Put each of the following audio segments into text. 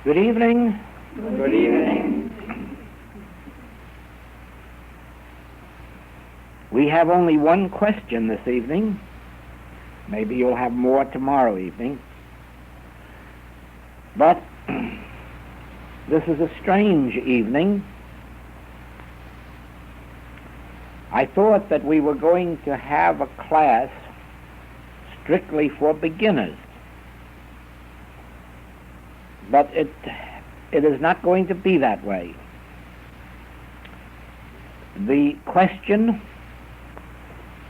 Good evening. Good evening. We have only one question this evening. Maybe you'll have more tomorrow evening. But this is a strange evening. I thought that we were going to have a class strictly for beginners. But it is not going to be that way. The question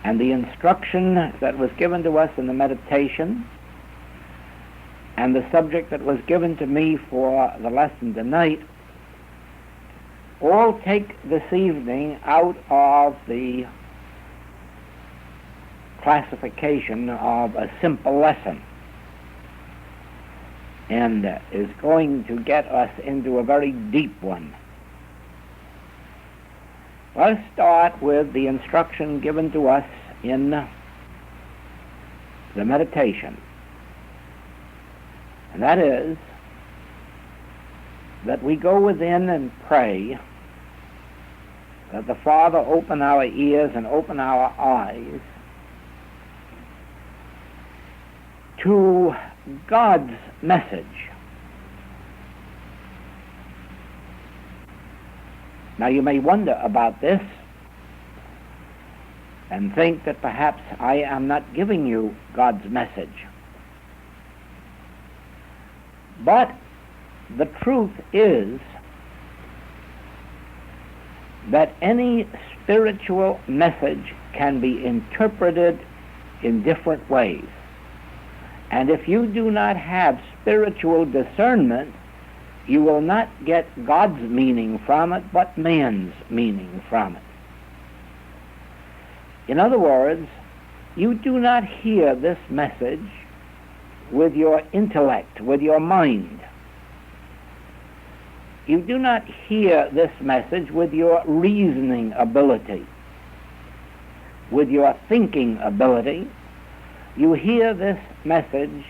and the instruction that was given to us in the meditation and the subject that was given to me for the lesson tonight all take this evening out of the classification of a simple lesson, and is going to get us into a very deep one. Let us start with the instruction given to us in the meditation. And that is that we go within and pray that the Father open our ears and open our eyes to God's message. Now you may wonder about this and think that perhaps I am not giving you God's message. But the truth is that any spiritual message can be interpreted in different ways. And if you do not have spiritual discernment, you will not get God's meaning from it, but man's meaning from it. In other words, you do not hear this message with your intellect, with your mind. You do not hear this message with your reasoning ability, with your thinking ability. You hear this message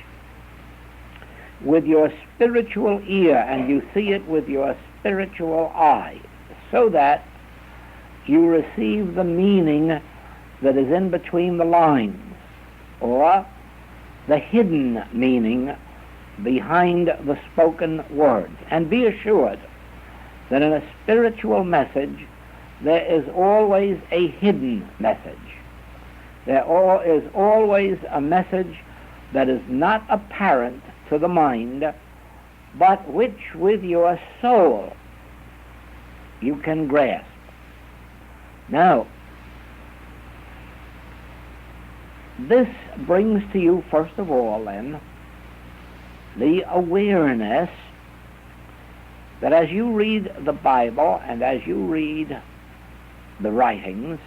with your spiritual ear, and you see it with your spiritual eye, so that you receive the meaning that is in between the lines, or the hidden meaning behind the spoken words. And be assured that in a spiritual message there is always a hidden message. There is always a message that is not apparent to the mind, but which with your soul you can grasp. Now, this brings to you, first of all, then, the awareness that as you read the Bible and as you read the writings,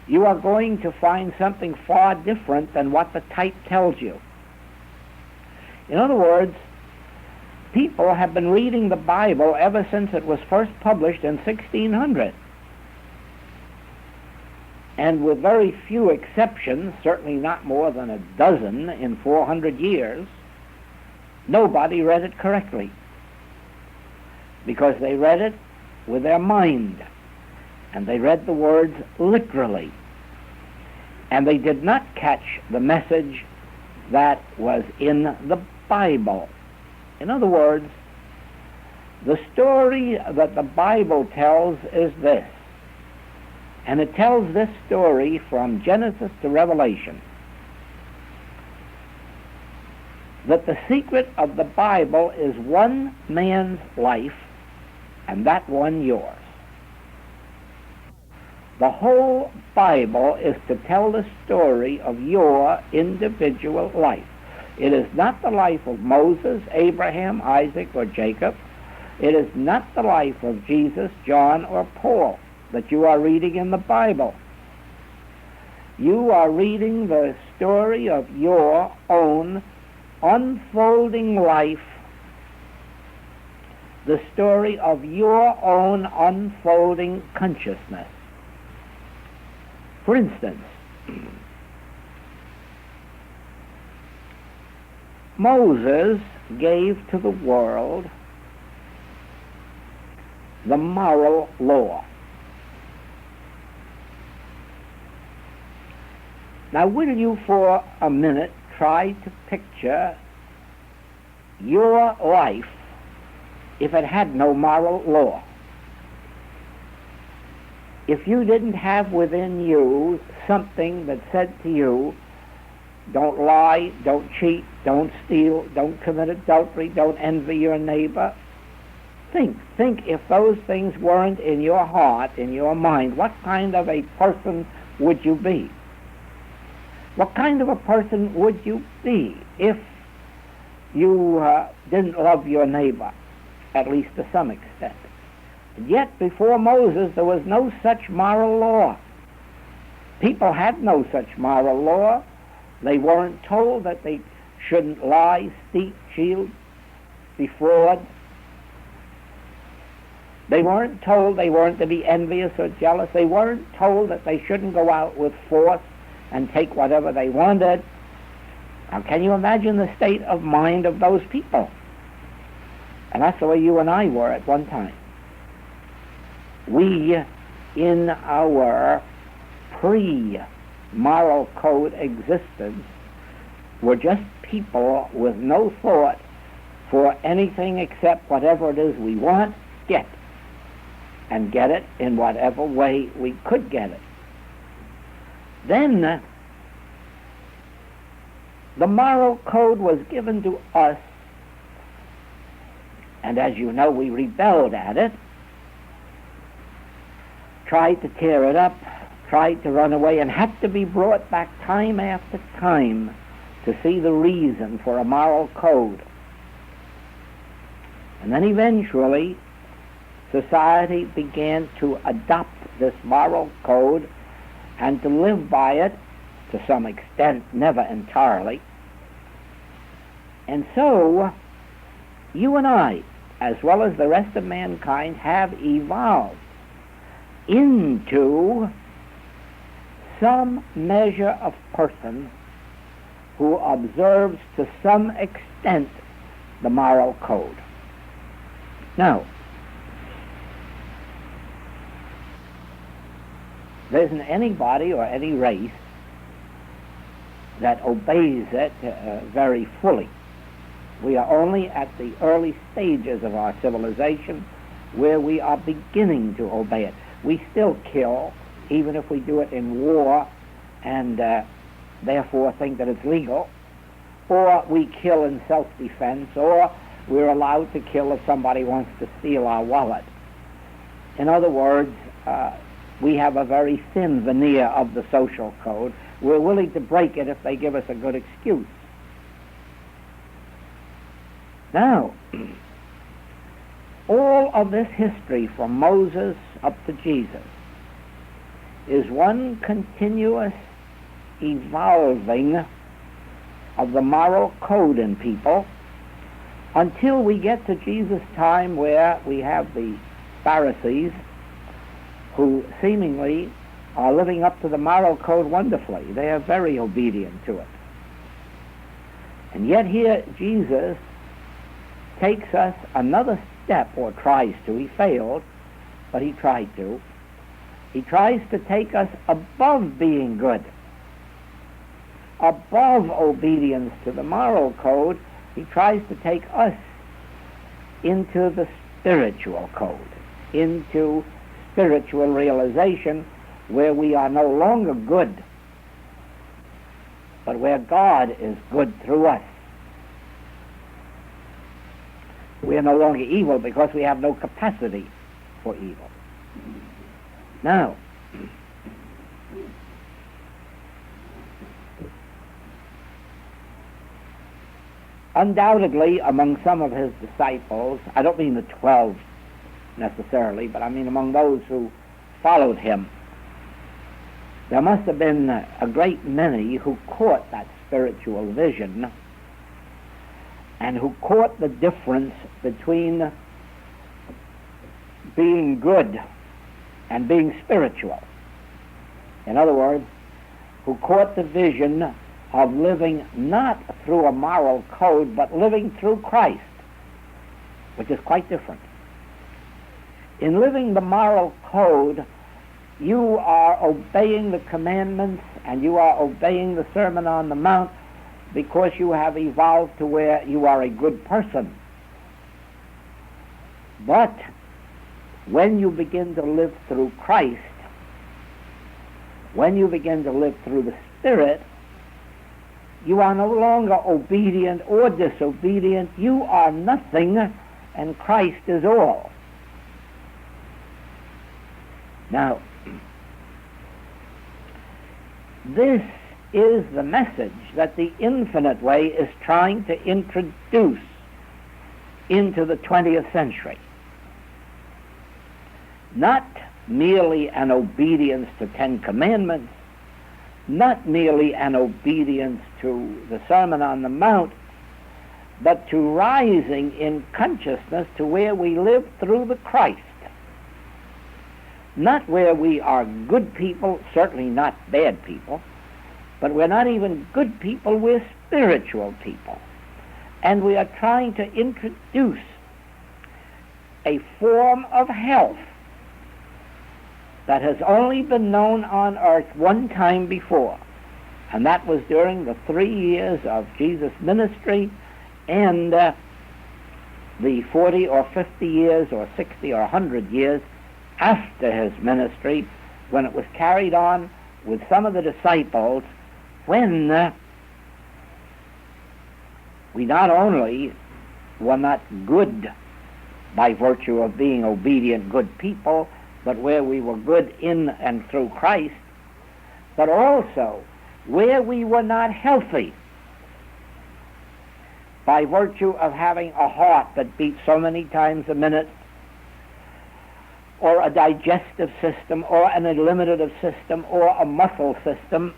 you are going to find something far different than what the type tells you. In other words, people have been reading the Bible ever since it was first published in 1600. And with very few exceptions, certainly not more than a dozen in 400 years, nobody read it correctly, because they read it with their mind, and they read the words literally, and they did not catch the message that was in the Bible. In other words, the story that the Bible tells is this, and it tells this story from Genesis to Revelation, that the secret of the Bible is one man's life, and that one yours. The whole Bible is to tell the story of your individual life. It is not the life of Moses, Abraham, Isaac, or Jacob. It is not the life of Jesus, John, or Paul that you are reading in the Bible. You are reading the story of your own unfolding life, the story of your own unfolding consciousness. For instance, Moses gave to the world the moral law. Now, will you for a minute try to picture your life if it had no moral law? If you didn't have within you something that said to you, don't lie, don't cheat, don't steal, don't commit adultery, don't envy your neighbor. Think if those things weren't in your heart, in your mind, what kind of a person would you be? What kind of a person would you be if you didn't love your neighbor, at least to some extent? And yet, before Moses, there was no such moral law. People had no such moral law. They weren't told that they shouldn't lie, steal, defraud. They weren't told they weren't to be envious or jealous. They weren't told that they shouldn't go out with force and take whatever they wanted. Now, can you imagine the state of mind of those people? And that's the way you and I were at one time. We, in our pre-moral code existence, were just people with no thought for anything except whatever it is we want, get. And get it in whatever way we could get it. Then, the moral code was given to us, and as you know, we rebelled at it, tried to tear it up, tried to run away, and had to be brought back time after time to see the reason for a moral code. And then eventually, society began to adopt this moral code and to live by it to some extent, never entirely. And so, you and I, as well as the rest of mankind, have evolved into some measure of person who observes to some extent the moral code. Now, there isn't anybody or any race that obeys it very fully. We are only at the early stages of our civilization where we are beginning to obey it. We still kill, even if we do it in war and therefore think that it's legal, or we kill in self-defense, or we're allowed to kill if somebody wants to steal our wallet. In other words, we have a very thin veneer of the social code. We're willing to break it if they give us a good excuse. Now, all of this history from Moses up to Jesus is one continuous evolving of the moral code in people until we get to Jesus' time, where we have the Pharisees who seemingly are living up to the moral code wonderfully. They are very obedient to it. And yet here Jesus takes us another step, or tries to. He failed, but he tried to. He tries to take us above being good, above obedience to the moral code. He tries to take us into the spiritual code, into spiritual realization, where we are no longer good, but where God is good through us. We are no longer evil because we have no capacity for evil. Now, undoubtedly among some of his disciples, I don't mean the 12 necessarily, but I mean among those who followed him, there must have been a great many who caught that spiritual vision and who caught the difference between being good and being spiritual. In other words, who caught the vision of living not through a moral code, but living through Christ, which is quite different. In living the moral code, you are obeying the commandments and you are obeying the Sermon on the Mount because you have evolved to where you are a good person. But when you begin to live through Christ, when you begin to live through the Spirit, you are no longer obedient or disobedient. You are nothing, and Christ is all. Now, this is the message that the Infinite Way is trying to introduce into the 20th century. Not merely an obedience to 10 Commandments, not merely an obedience to the Sermon on the Mount, but to rising in consciousness to where we live through the Christ. Not where we are good people, certainly not bad people, but we're not even good people, we're spiritual people. And we are trying to introduce a form of health that has only been known on earth one time before, and that was during the 3 years of Jesus' ministry and the 40 or 50 years or 60 or 100 years after his ministry, when it was carried on with some of the disciples, when we not only were not good by virtue of being obedient, good people, but where we were good in and through Christ, but also where we were not healthy by virtue of having a heart that beat so many times a minute, or a digestive system, or an eliminative system, or a muscle system,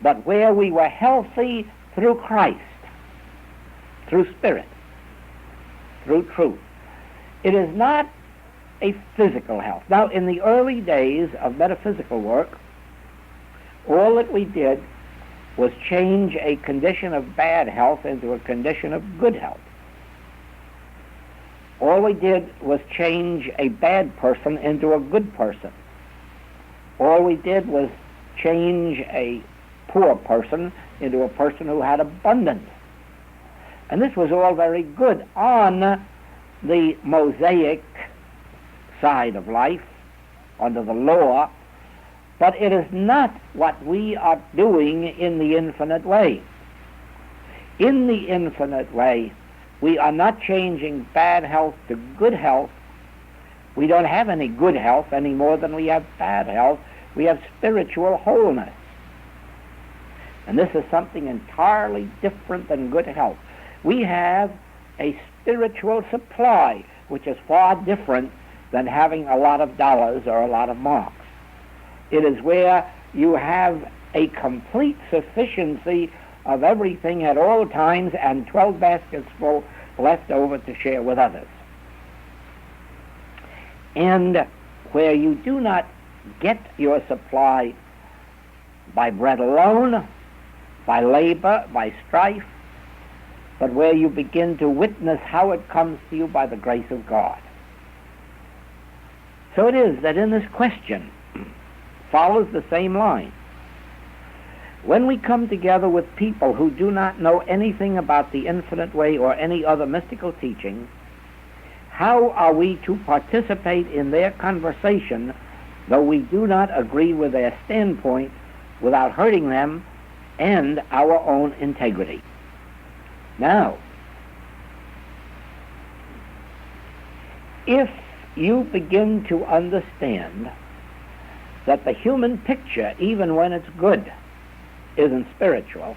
but where we were healthy through Christ, through Spirit, through truth. It is not a physical health. Now, in the early days of metaphysical work, all that we did was change a condition of bad health into a condition of good health. All we did was change a bad person into a good person. All we did was change a poor person into a person who had abundance. And this was all very good on the Mosaic side of life, under the law, but it is not what we are doing in the Infinite Way. In the Infinite Way, we are not changing bad health to good health. We don't have any good health any more than we have bad health. We have spiritual wholeness. And this is something entirely different than good health. We have a spiritual supply, which is far different than having a lot of dollars or a lot of marks. It is where you have a complete sufficiency of everything at all times and 12 baskets full left over to share with others. And where you do not get your supply by bread alone, by labor, by strife, but where you begin to witness how it comes to you by the grace of God. So it is that in this question follows the same line. When we come together with people who do not know anything about the Infinite Way or any other mystical teaching, how are we to participate in their conversation, though we do not agree with their standpoint, without hurting them and our own integrity? Now, if you begin to understand that the human picture, even when it's good, isn't spiritual,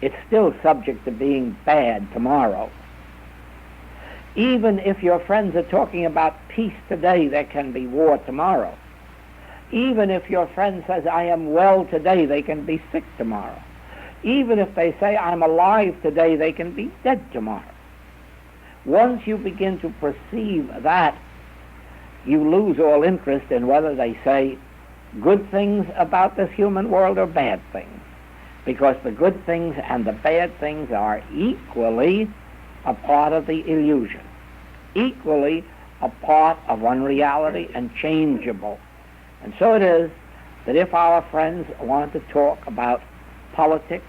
it's still subject to being bad tomorrow. Even if your friends are talking about peace today, there can be war tomorrow. Even if your friend says, I am well today, they can be sick tomorrow. Even if they say, I'm alive today, they can be dead tomorrow. Once you begin to perceive that, you lose all interest in whether they say good things about this human world or bad things, because the good things and the bad things are equally a part of the illusion, equally a part of unreality and changeable. And so it is that if our friends want to talk about politics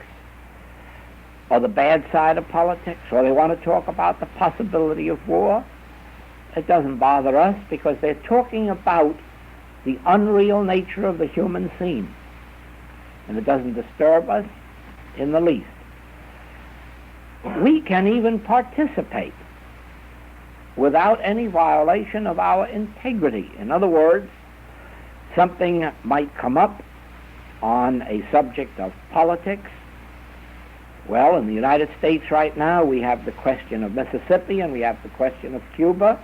or the bad side of politics, or they want to talk about the possibility of war, it doesn't bother us, because they're talking about the unreal nature of the human scene, and it doesn't disturb us in the least. We can even participate without any violation of our integrity. In other words, something might come up on a subject of politics. Well, in the United States right now, we have the question of Mississippi and we have the question of Cuba.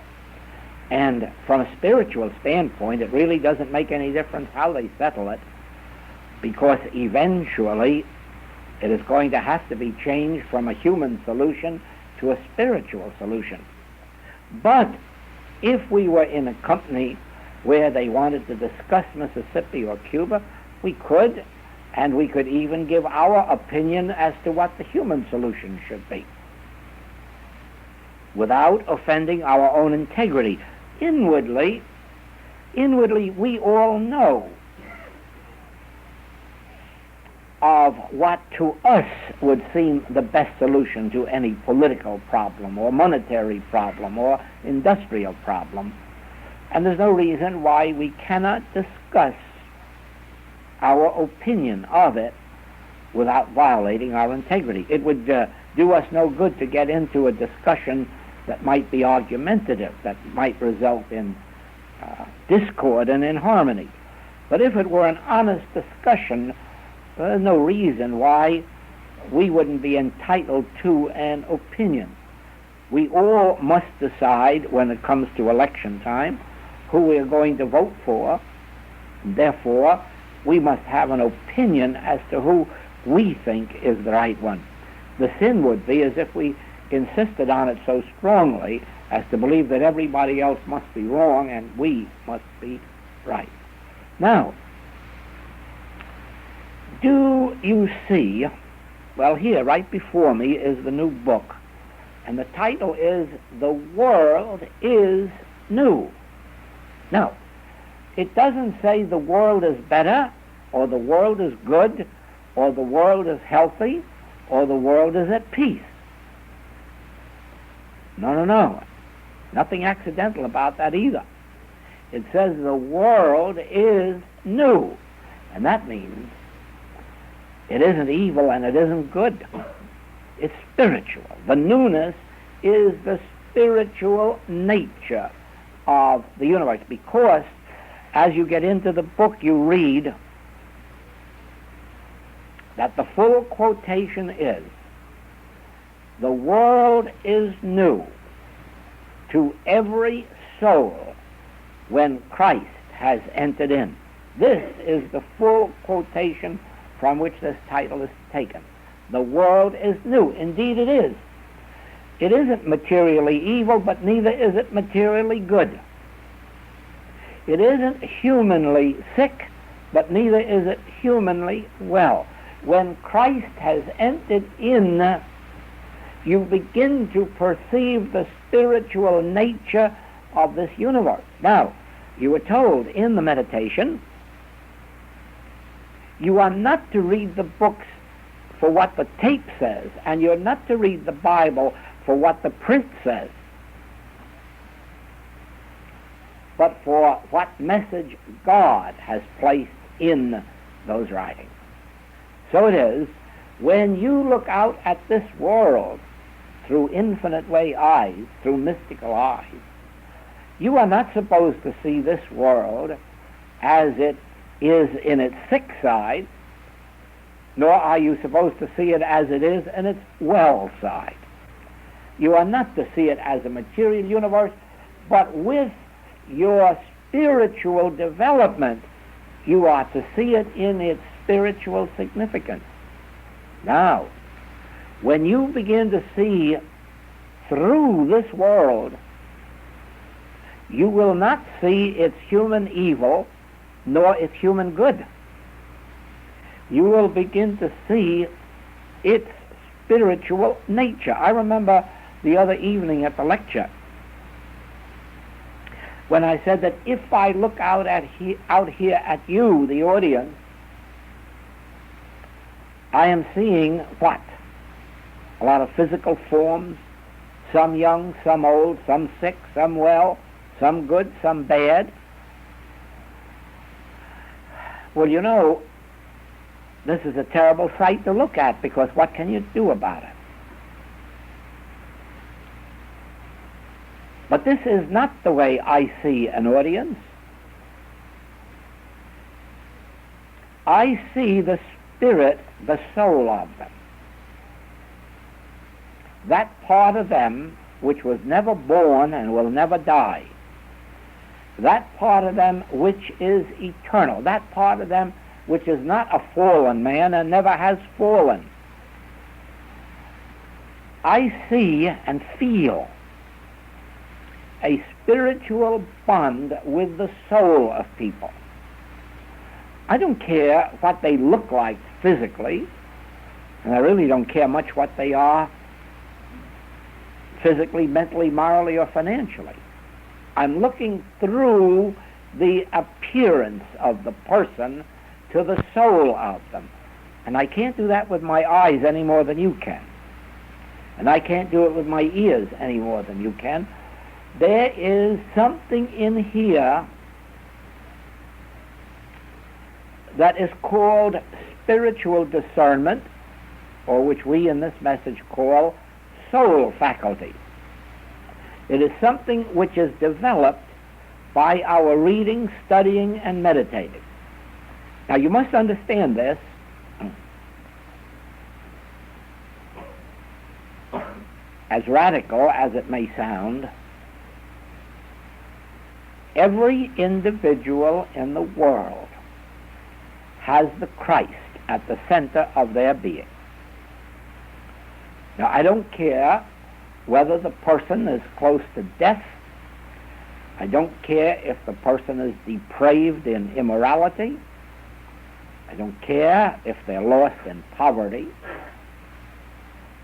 And from a spiritual standpoint, it really doesn't make any difference how they settle it, because eventually it is going to have to be changed from a human solution to a spiritual solution. But if we were in a company where they wanted to discuss Mississippi or Cuba, we could, and we could even give our opinion as to what the human solution should be, without offending our own integrity. Inwardly, we all know of what to us would seem the best solution to any political problem or monetary problem or industrial problem. And there's no reason why we cannot discuss our opinion of it without violating our integrity. It would do us no good to get into a discussion that might be argumentative, that might result in discord and inharmony. But if it were an honest discussion, there's no reason why we wouldn't be entitled to an opinion. We all must decide when it comes to election time who we are going to vote for. Therefore, we must have an opinion as to who we think is the right one. The sin would be as if we insisted on it so strongly as to believe that everybody else must be wrong and we must be right. Now, do you see, well, here right before me is the new book, and the title is The World is New. Now, it doesn't say the world is better, or the world is good, or the world is healthy, or the world is at peace. No. Nothing accidental about that either. It says the world is new. And that means it isn't evil and it isn't good. It's spiritual. The newness is the spiritual nature of the universe, because as you get into the book you read that the full quotation is, "The world is new to every soul when Christ has entered in." This is the full quotation from which this title is taken. The world is new. Indeed it is. It isn't materially evil, but neither is it materially good. It isn't humanly sick, but neither is it humanly well. When Christ has entered in, you begin to perceive the spiritual nature of this universe. Now, you were told in the meditation, you are not to read the books for what the tape says, and you're not to read the Bible for what the print says, but for what message God has placed in those writings. So it is, when you look out at this world through infinite way eyes, through mystical eyes, you are not supposed to see this world as it is in its sick side, nor are you supposed to see it as it is in its well side. You are not to see it as a material universe, but with your spiritual development, you are to see it in its spiritual significance. Now, when you begin to see through this world, you will not see its human evil nor its human good. You will begin to see its spiritual nature. I remember the other evening at the lecture when I said that if I look out here at you, the audience, I am seeing what? A lot of physical forms, some young, some old, some sick, some well, some good, some bad. Well, you know, this is a terrible sight to look at, because what can you do about it? But this is not the way I see an audience. I see the spirit, the soul of them. That part of them which was never born and will never die. That part of them which is eternal. That part of them which is not a fallen man and never has fallen. I see and feel a spiritual bond with the soul of people. I don't care what they look like physically, and I really don't care much what they are physically, mentally, morally, or financially. I'm looking through the appearance of the person to the soul of them. And I can't do that with my eyes any more than you can. And I can't do it with my ears any more than you can. There is something in here that is called spiritual discernment, or which we in this message call soul faculty. It is something which is developed by our reading, studying, and meditating. Now, you must understand this. As radical as it may sound, every individual in the world has the Christ at the center of their being. Now, I don't care whether the person is close to death. I don't care if the person is depraved in immorality. I don't care if they're lost in poverty.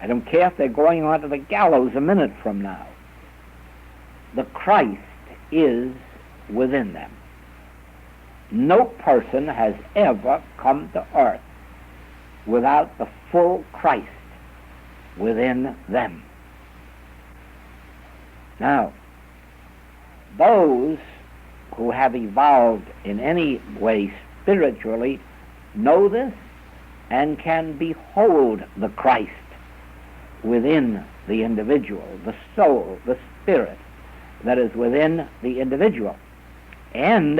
I don't care if they're going onto the gallows a minute from now. The Christ is within them. No person has ever come to earth without the full Christ within them. Now, those who have evolved in any way spiritually know this and can behold the Christ within the individual, the soul, the spirit that is within the individual. And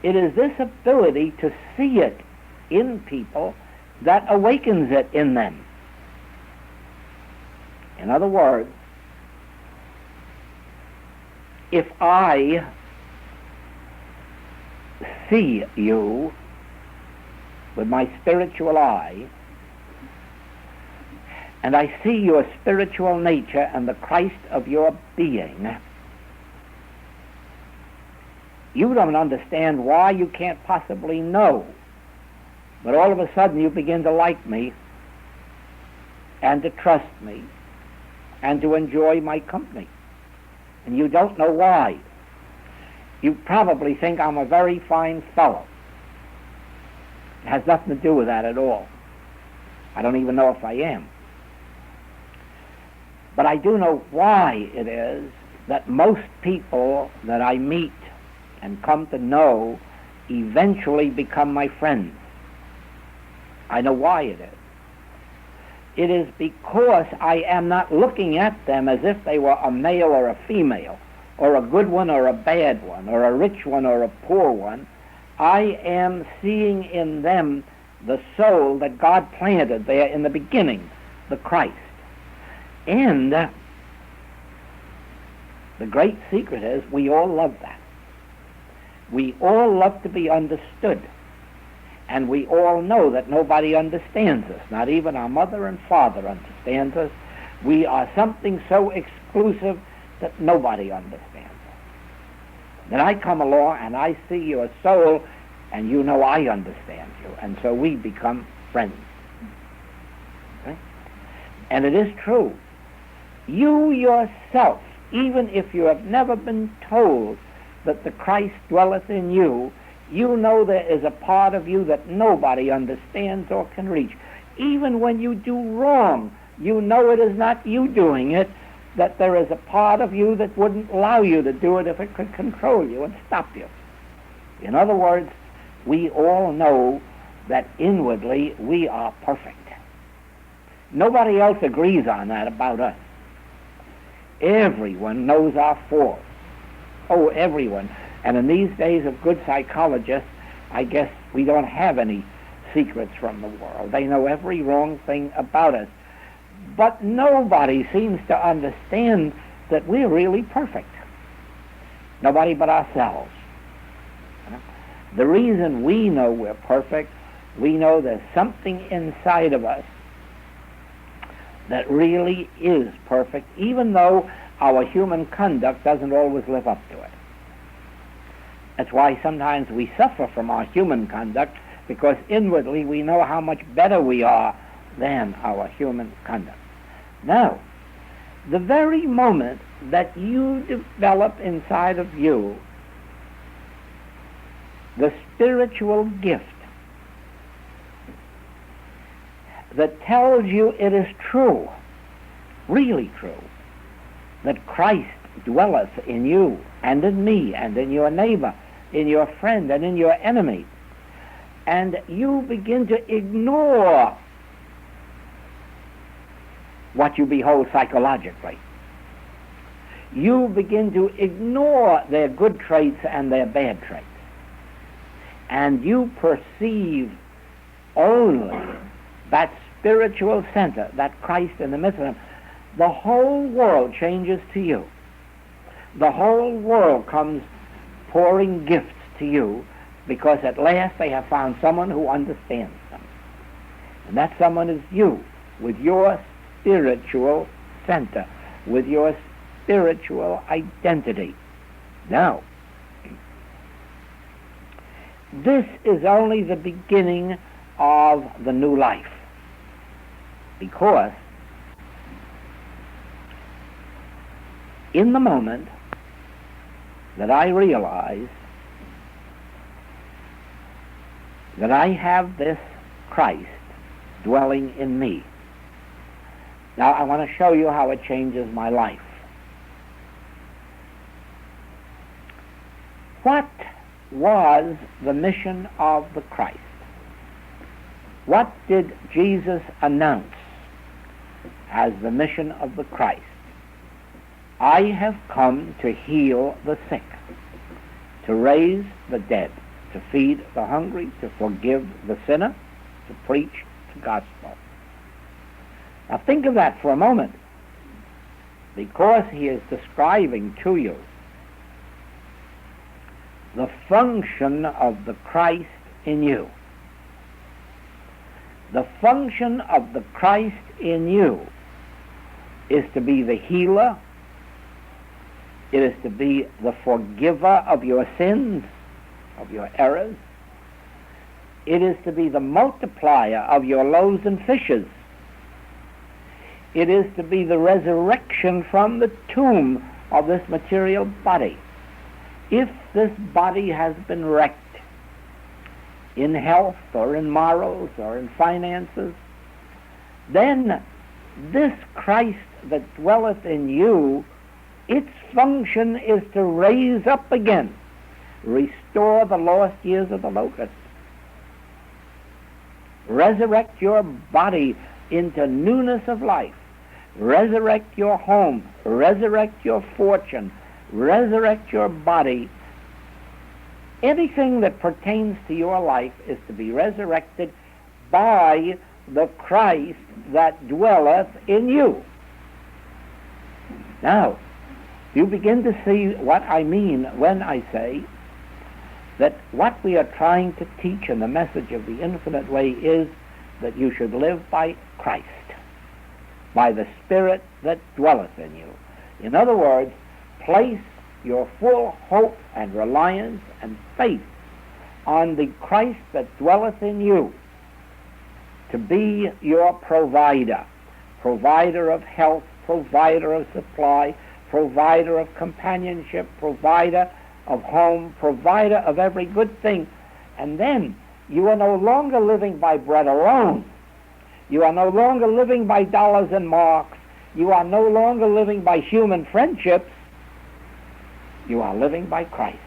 it is this ability to see it in people that awakens it in them. In other words, if I see you with my spiritual eye, and I see your spiritual nature and the Christ of your being, you don't understand why you can't possibly know. But all of a sudden you begin to like me and to trust me and to enjoy my company. And you don't know why. You probably think I'm a very fine fellow. It has nothing to do with that at all. I don't even know if I am. But I do know why it is that most people that I meet and come to know eventually become my friends. I know why it is. It is because I am not looking at them as if they were a male or a female, or a good one or a bad one, or a rich one or a poor one. I am seeing in them the soul that God planted there in the beginning, the Christ. And the great secret is we all love that. We all love to be understood. And we all know that nobody understands us. Not even our mother and father understands us. We are something so exclusive that nobody understands us. Then I come along and I see your soul, and you know I understand you, and so we become friends. Okay? And it is true. You yourself, even if you have never been told that the Christ dwelleth in you, you know there is a part of you that nobody understands or can reach. Even when you do wrong, you know it is not you doing it, that there is a part of you that wouldn't allow you to do it if it could control you and stop you. In other words, we all know that inwardly we are perfect. Nobody else agrees on that about us. Everyone knows our faults. Oh, everyone. And in these days of good psychologists, I guess we don't have any secrets from the world. They know every wrong thing about us. But nobody seems to understand that we're really perfect. Nobody but ourselves. The reason we know we're perfect, we know there's something inside of us that really is perfect, even though our human conduct doesn't always live up to it. That's why sometimes we suffer from our human conduct, because inwardly we know how much better we are than our human conduct. Now, the very moment that you develop inside of you the spiritual gift that tells you it is true, really true, that Christ dwelleth in you and in me and in your neighbor, in your friend and in your enemy, and you begin to ignore what you behold psychologically. You begin to ignore their good traits and their bad traits, and you perceive only that spiritual center, that Christ in the midst of them. The whole world changes to you. The whole world comes pouring gifts to you, because at last they have found someone who understands them. And that someone is you, with your spiritual center, with your spiritual identity. Now, this is only the beginning of the new life, because in the moment that I realize that I have this Christ dwelling in me, now I want to show you how it changes my life. What was the mission of the Christ? What did Jesus announce as the mission of the Christ? I have come to heal the sick, to raise the dead, to feed the hungry, to forgive the sinner, to preach the gospel. Now think of that for a moment, because he is describing to you the function of the Christ in you. The function of the Christ in you is to be the healer. It is to be the forgiver of your sins, of your errors. It is to be the multiplier of your loaves and fishes. It is to be the resurrection from the tomb of this material body. If this body has been wrecked in health or in morals or in finances, then this Christ that dwelleth in you, its function is to raise up again, restore the lost years of the locust, resurrect your body into newness of life, resurrect your home, resurrect your fortune, resurrect your body. Anything that pertains to your life is to be resurrected by the Christ that dwelleth in you. Now, you begin to see what I mean when I say that what we are trying to teach in the message of the infinite way is that you should live by Christ, by the Spirit that dwelleth in you. In other words, place your full hope and reliance and faith on the Christ that dwelleth in you to be your provider, provider of health, provider of supply, provider of companionship, provider of home, provider of every good thing. And then you are no longer living by bread alone. You are no longer living by dollars and marks. You are no longer living by human friendships. You are living by Christ.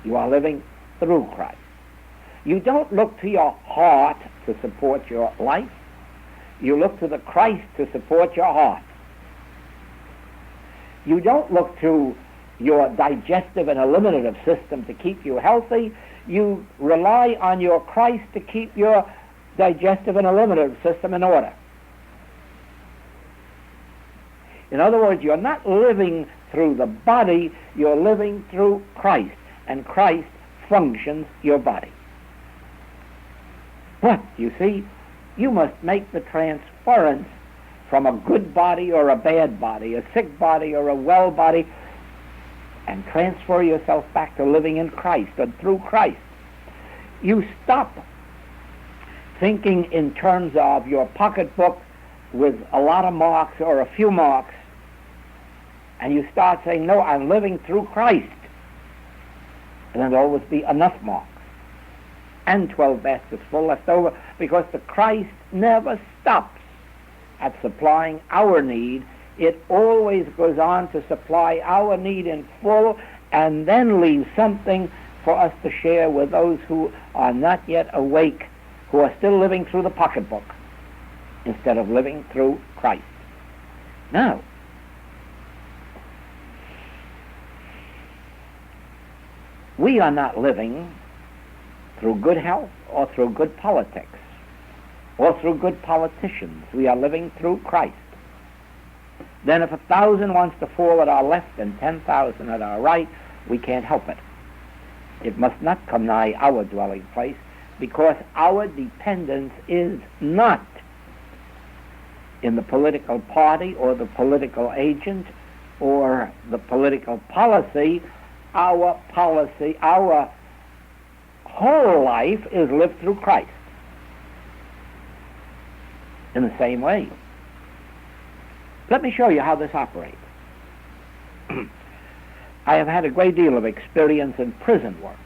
You are living through Christ. You don't look to your heart to support your life. You look to the Christ to support your heart. You don't look to your digestive and eliminative system to keep you healthy. You rely on your Christ to keep your digestive and eliminative system in order. In other words, you're not living through the body, you're living through Christ, and Christ functions your body. But, you see, you must make the transference from a good body or a bad body, a sick body or a well body, and transfer yourself back to living in Christ and through Christ. You stop thinking in terms of your pocketbook with a lot of marks or a few marks, and you start saying, no, I'm living through Christ. And then there'll always be enough marks and 12 baskets full left over, because the Christ never stops at supplying our need. It always goes on to supply our need in full and then leaves something for us to share with those who are not yet awake, who are still living through the pocketbook instead of living through Christ. Now, we are not living through good health or through good politics or through good politicians. We are living through Christ. Then if 1,000 wants to fall at our left and 10,000 at our right, we can't help it. It must not come nigh our dwelling place, because our dependence is not in the political party or the political agent or the political policy. Our whole life is lived through Christ. In the same way, let me show you how this operates. I have had a great deal of experience in prison work.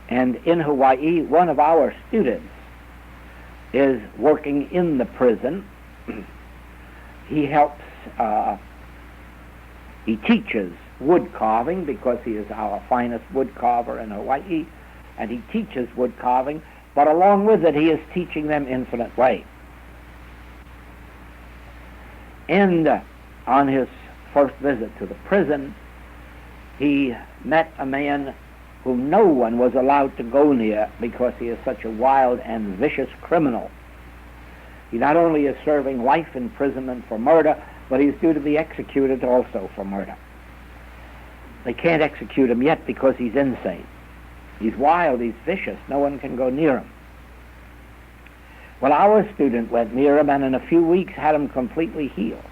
And in Hawaii, one of our students is working in the prison. He helps, he teaches wood carving, because he is our finest wood carver in Hawaii, and he teaches wood carving, but along with it he is teaching them infinite way. And on his first visit to the prison, he met a man whom no one was allowed to go near because he is such a wild and vicious criminal. He not only is serving life imprisonment for murder, but he's due to be executed also for murder. They can't execute him yet because he's insane. He's wild, he's vicious, no one can go near him. Well, our student went near him and in a few weeks had him completely healed.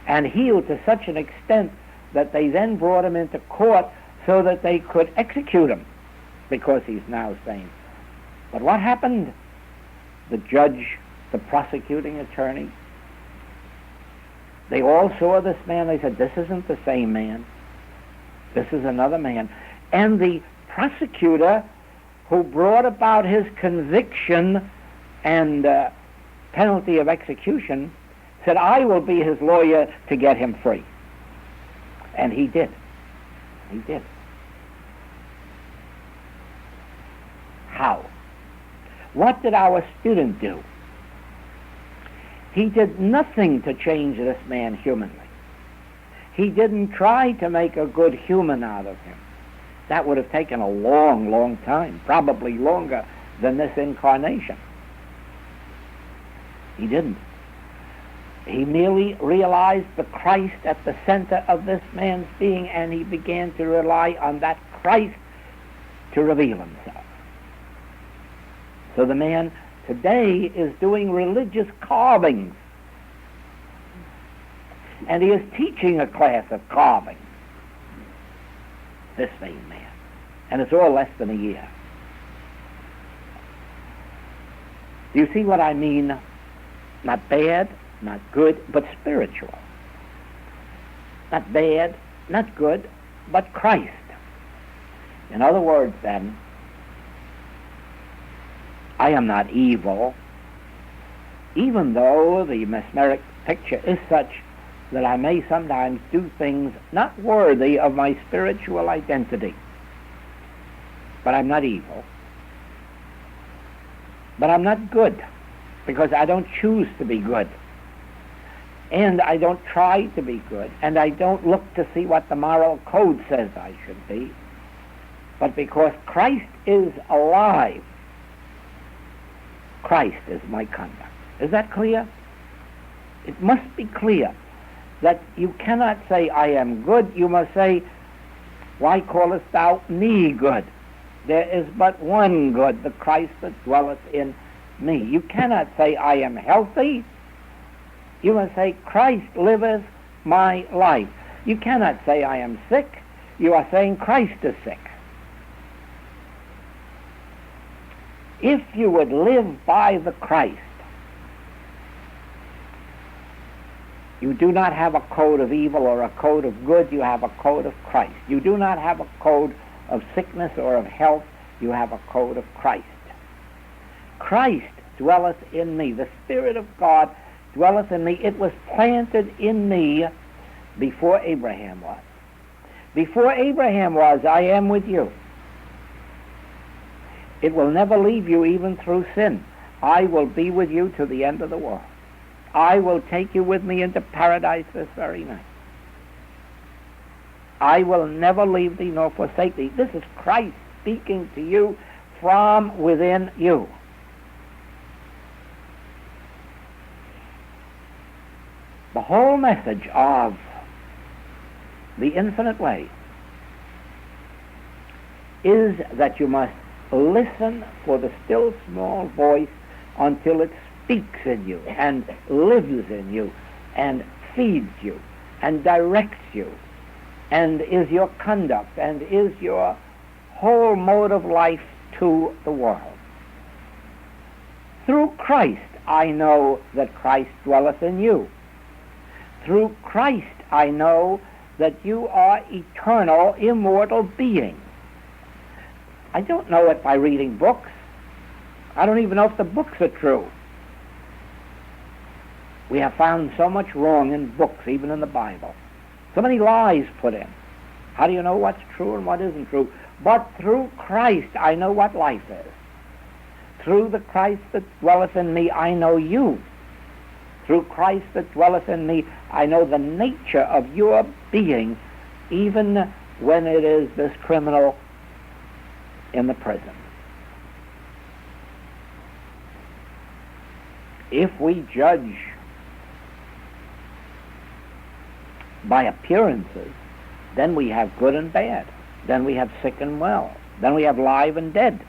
And healed to such an extent that they then brought him into court so that they could execute him, because he's now sane. But what happened? The judge, the prosecuting attorney, they all saw this man. They said, this isn't the same man. This is another man. And the prosecutor who brought about his conviction and penalty of execution said, I will be his lawyer to get him free. And he did. He did. How? What did our student do? He did nothing to change this man humanly. He didn't try to make a good human out of him. That would have taken a long, long time, probably longer than this incarnation. He didn't. He merely realized the Christ at the center of this man's being, and he began to rely on that Christ to reveal himself. So the man today is doing religious carvings. and he is teaching a class of carving, this vain man. And it's all less than a year. Do you see what I mean? Not bad, not good, but spiritual. Not bad, not good, but Christ. In other words, then, I am not evil, even though the mesmeric picture is such that I may sometimes do things not worthy of my spiritual identity. But I'm not evil. But I'm not good, because I don't choose to be good. And I don't try to be good, and I don't look to see what the moral code says I should be. But because Christ is alive, Christ is my conduct. Is that clear? It must be clear that you cannot say, I am good. You must say, why callest thou me good? There is but one good, the Christ that dwelleth in me. You cannot say, I am healthy. You must say, Christ liveth my life. You cannot say, I am sick. You are saying, Christ is sick. If you would live by the Christ, you do not have a code of evil or a code of good. You have a code of Christ. You do not have a code of sickness or of health. You have a code of Christ. Christ dwelleth in me. The Spirit of God dwelleth in me. It was planted in me before Abraham was. Before Abraham was, I am with you. It will never leave you even through sin. I will be with you to the end of the world. I will take you with me into paradise this very night. I will never leave thee nor forsake thee. This is Christ speaking to you from within you. The whole message of the infinite way is that you must listen for the still small voice until it speaks in you and lives in you and feeds you and directs you and is your conduct and is your whole mode of life to the world. Through Christ I know that Christ dwelleth in you. Through Christ I know that you are eternal, immortal beings. I don't know it by reading books. I don't even know if the books are true. We have found so much wrong in books, even in the Bible. So many lies put in. How do you know what's true and what isn't true? But through Christ I know what life is. Through the Christ that dwelleth in me, I know you. Through Christ that dwelleth in me, I know the nature of your being, even when it is this criminal in the prison. If we judge by appearances, then we have good and bad. Then we have sick and well. Then we have live and dead.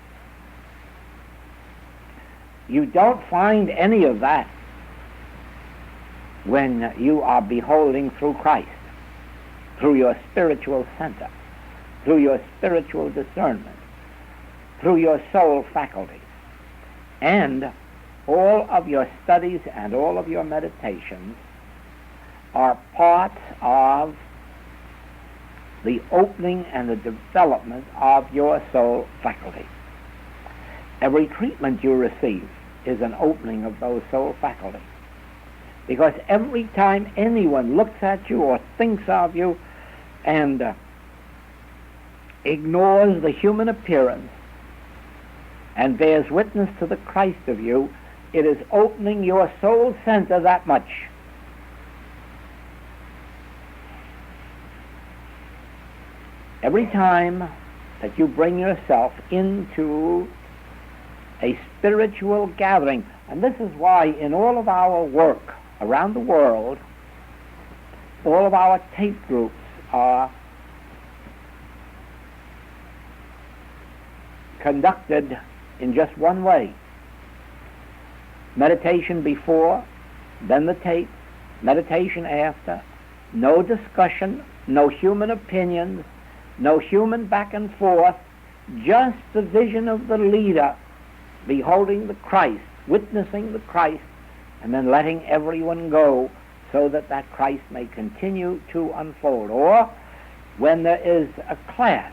You don't find any of that when you are beholding through Christ, through your spiritual center, through your spiritual discernment, through your soul faculties. And all of your studies and all of your meditations are parts of the opening and the development of your soul faculty. Every treatment you receive is an opening of those soul faculties. Because every time anyone looks at you or thinks of you and ignores the human appearance and bears witness to the Christ of you, it is opening your soul center that much. Every time that you bring yourself into a spiritual gathering, and this is why in all of our work around the world, all of our tape groups are conducted in just one way. Meditation before, then the tape, meditation after, no discussion, no human opinions, no human back and forth, just the vision of the leader beholding the Christ, witnessing the Christ, and then letting everyone go so that that Christ may continue to unfold. Or when there is a class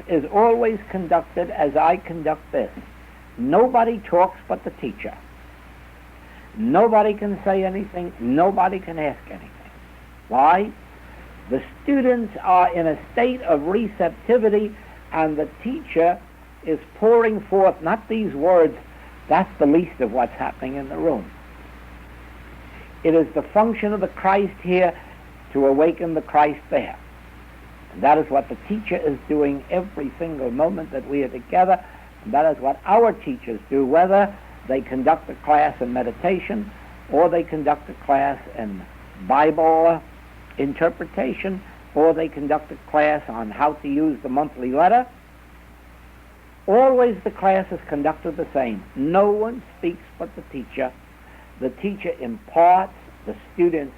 is always conducted as I conduct this. Nobody talks but the teacher. Nobody can say anything. Nobody can ask anything. Why? The students are in a state of receptivity, and the teacher is pouring forth not these words. That's the least of what's happening in the room. It is the function of the Christ here to awaken the Christ there. And that is what the teacher is doing every single moment that we are together. And that is what our teachers do, whether they conduct a class in meditation or they conduct a class in Bible interpretation or they conduct a class on how to use the monthly letter. Always the class is conducted the same. No one speaks but the teacher. The teacher imparts, the student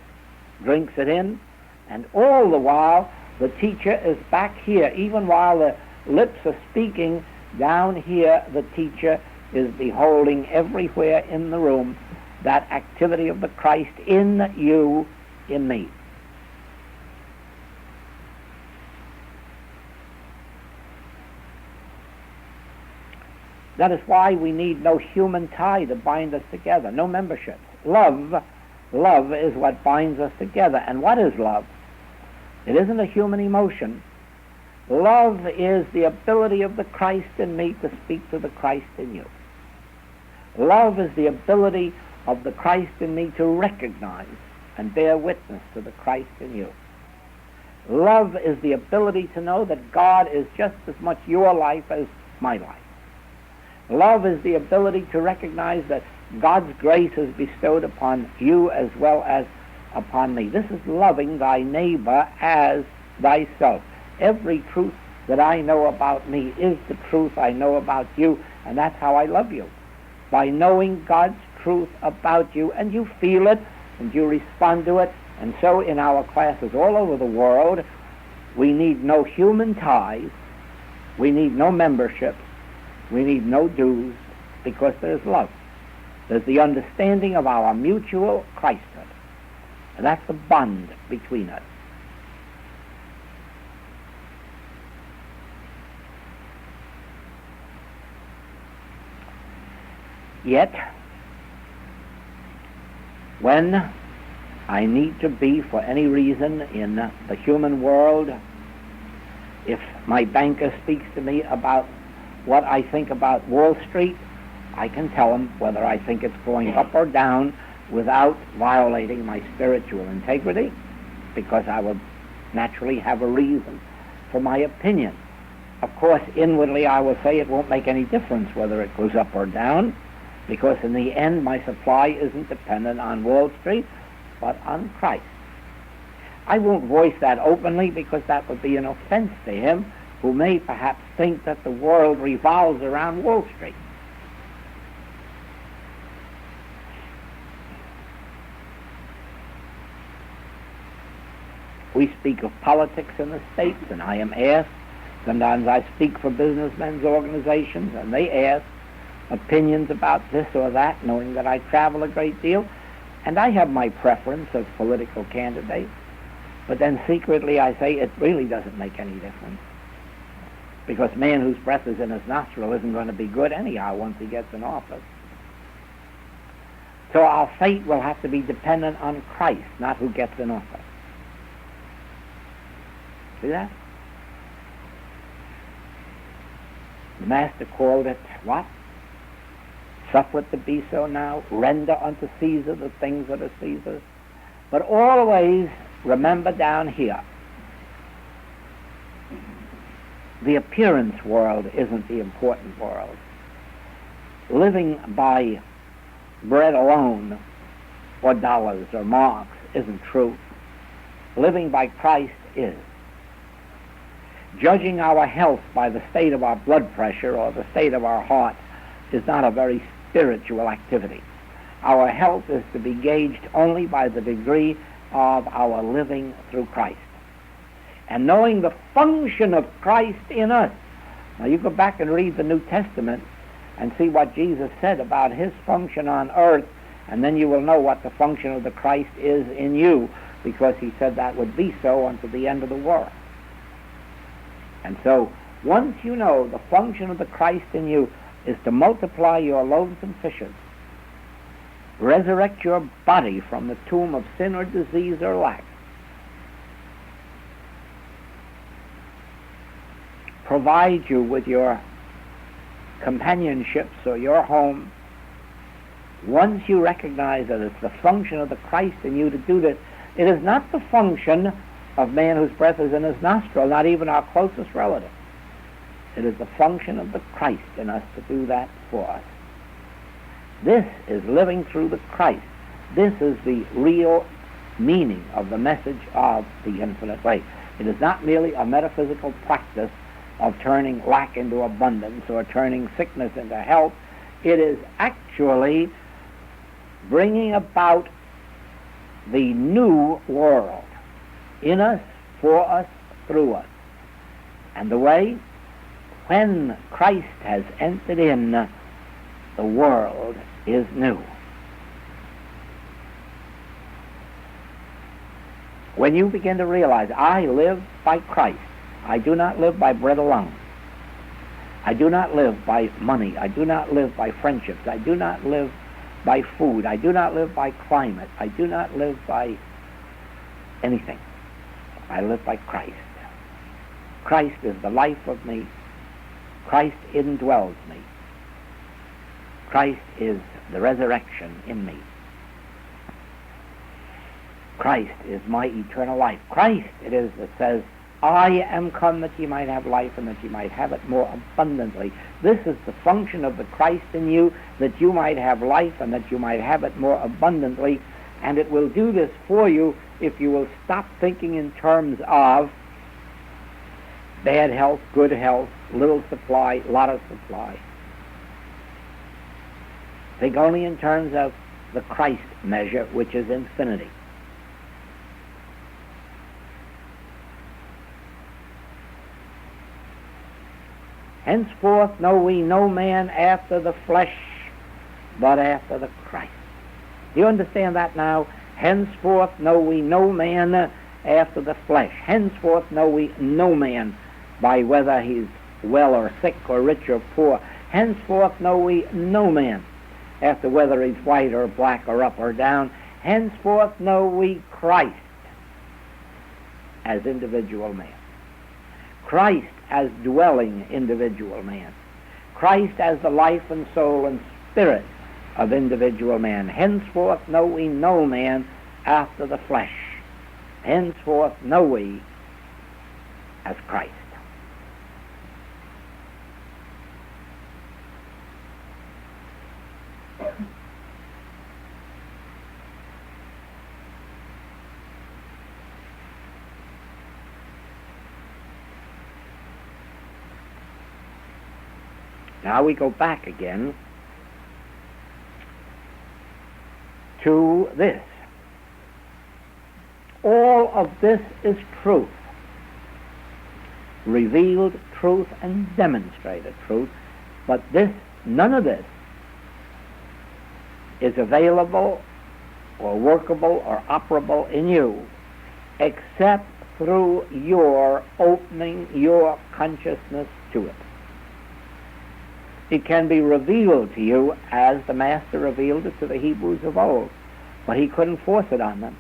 drinks it in, and all the while the teacher is back here. Even while the lips are speaking, down here the teacher is beholding everywhere in the room that activity of the Christ in you, in me. That is why we need no human tie to bind us together, no memberships. Love is what binds us together. And what is love? It isn't a human emotion. Love is the ability of the Christ in me to speak to the Christ in you. Love is the ability of the Christ in me to recognize and bear witness to the Christ in you. Love is the ability to know that God is just as much your life as my life. Love is the ability to recognize that God's grace is bestowed upon you as well as upon me. This is loving thy neighbor as thyself. Every truth that I know about me is the truth I know about you, and that's how I love you. By knowing God's truth about you, and you feel it, and you respond to it. And so in our classes all over the world, we need no human ties, we need no memberships, we need no dues, because there's love. There's the understanding of our mutual Christhood. And that's the bond between us. Yet, when I need to be, for any reason in the human world, if my banker speaks to me about what I think about Wall Street, I can tell him whether I think it's going up or down without violating my spiritual integrity, because I will naturally have a reason for my opinion. Of course, inwardly I will say it won't make any difference whether it goes up or down, because in the end my supply isn't dependent on Wall Street, but on Christ. I won't voice that openly, because that would be an offense to him, who may perhaps think that the world revolves around Wall Street. We speak of politics in the States, and I am asked, sometimes I speak for businessmen's organizations, and they ask opinions about this or that, knowing that I travel a great deal, and I have my preference of political candidates, but then secretly I say it really doesn't make any difference, because man whose breath is in his nostril isn't going to be good anyhow once he gets in office. So our fate will have to be dependent on Christ, not who gets in office. See that? The Master called it, what? Suffer it to be so now. Render unto Caesar the things that are Caesar's. But always remember down here, the appearance world isn't the important world. Living by bread alone, or dollars or marks, isn't true. Living by Christ is. Judging our health by the state of our blood pressure or the state of our heart is not a very spiritual activity. Our health is to be gauged only by the degree of our living through Christ. And knowing the function of Christ in us. Now you go back and read the New Testament and see what Jesus said about his function on earth, and then you will know what the function of the Christ is in you, because he said that would be so unto the end of the world. And so, once you know the function of the Christ in you is to multiply your loaves and fishes, resurrect your body from the tomb of sin or disease or lack, provide you with your companionships or your home, once you recognize that it's the function of the Christ in you to do this, it is not the function of man whose breath is in his nostril, not even our closest relative. It is the function of the Christ in us to do that for us. This is living through the Christ. This is the real meaning of the message of the infinite way. It is not merely a metaphysical practice of turning lack into abundance or turning sickness into health. It is actually bringing about the new world in us, for us, through us. And the way, when Christ has entered in, the world is new. When you begin to realize, I live by Christ, I do not live by bread alone. I do not live by money. I do not live by friendships. I do not live by food. I do not live by climate. I do not live by anything. I live by Christ. Christ is the life of me. Christ indwells me. Christ is the resurrection in me. Christ is my eternal life. Christ it is that says, I am come that ye might have life and that ye might have it more abundantly. This is the function of the Christ in you, that you might have life and that you might have it more abundantly. And it will do this for you if you will stop thinking in terms of bad health, good health, little supply, lot of supply. Think only in terms of the Christ measure, which is infinity. Henceforth know we no man after the flesh, but after the Christ. Do you understand that now? Henceforth know we no man after the flesh. Henceforth know we no man by whether he's well or sick or rich or poor. Henceforth know we no man after whether he's white or black or up or down. Henceforth know we Christ as individual man. Christ as dwelling individual man. Christ as the life and soul and spirit of individual man. Henceforth know we no man after the flesh. Henceforth know we as Christ. Now we go back again to this. All of this is truth, revealed truth and demonstrated truth, but this, none of this is available or workable or operable in you except through your opening your consciousness to it. It can be revealed to you as the Master revealed it to the Hebrews of old, but he couldn't force it on them.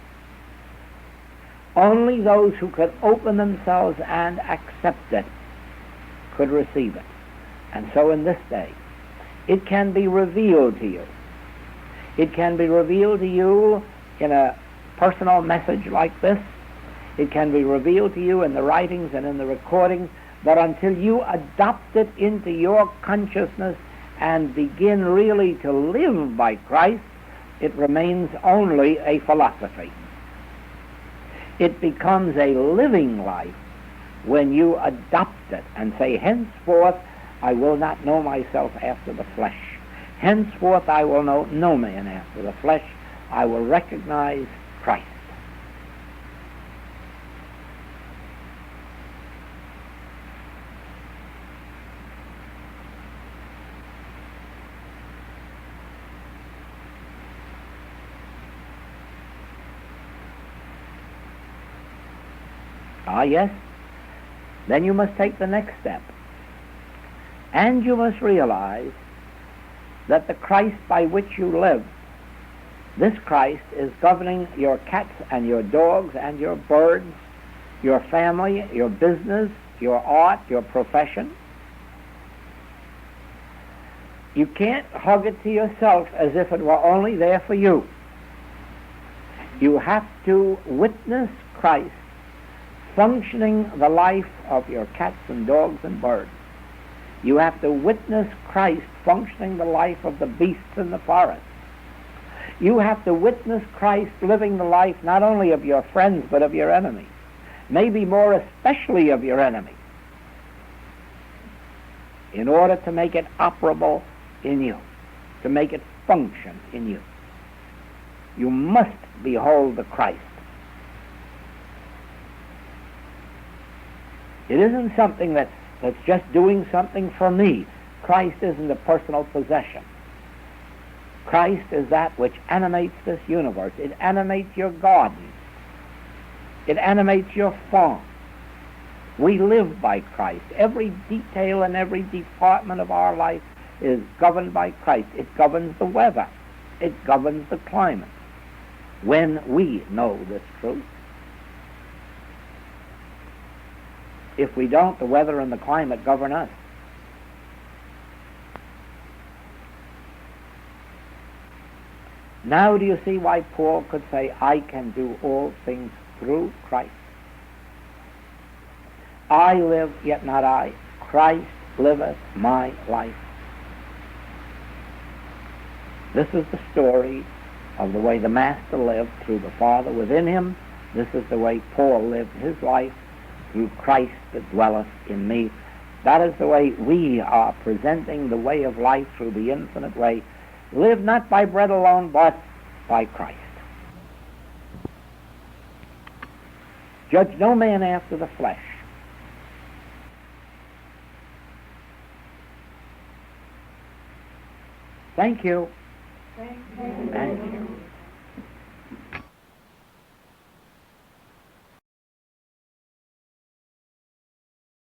Only those who could open themselves and accept it could receive it. And so in this day, it can be revealed to you. It can be revealed to you in a personal message like this. It can be revealed to you in the writings and in the recordings. But until you adopt it into your consciousness and begin really to live by Christ, it remains only a philosophy. It becomes a living life when you adopt it and say, henceforth I will not know myself after the flesh. Henceforth I will know no man after the flesh. I will recognize Christ. Ah, yes? Then you must take the next step. And you must realize that the Christ by which you live, this Christ is governing your cats and your dogs and your birds, your family, your business, your art, your profession. You can't hug it to yourself as if it were only there for you. You have to witness Christ functioning the life of your cats and dogs and birds. You have to witness Christ functioning the life of the beasts in the forest. You have to witness Christ living the life not only of your friends but of your enemies, maybe more especially of your enemies, in order to make it operable in you, to make it function in you. You must behold the Christ. It isn't something that's just doing something for me. Christ isn't a personal possession. Christ is that which animates this universe. It animates your garden. It animates your farm. We live by Christ. Every detail and every department of our life is governed by Christ. It governs the weather. It governs the climate. When we know this truth, if we don't, the weather and the climate govern us. Now do you see why Paul could say, I can do all things through Christ? I live, yet not I. Christ liveth my life. This is the story of the way the Master lived through the Father within him. This is the way Paul lived his life through Christ that dwelleth in me. That is the way we are presenting the way of life through the infinite way. Live not by bread alone, but by Christ. Judge no man after the flesh. Thank you. Thank you. Thank you.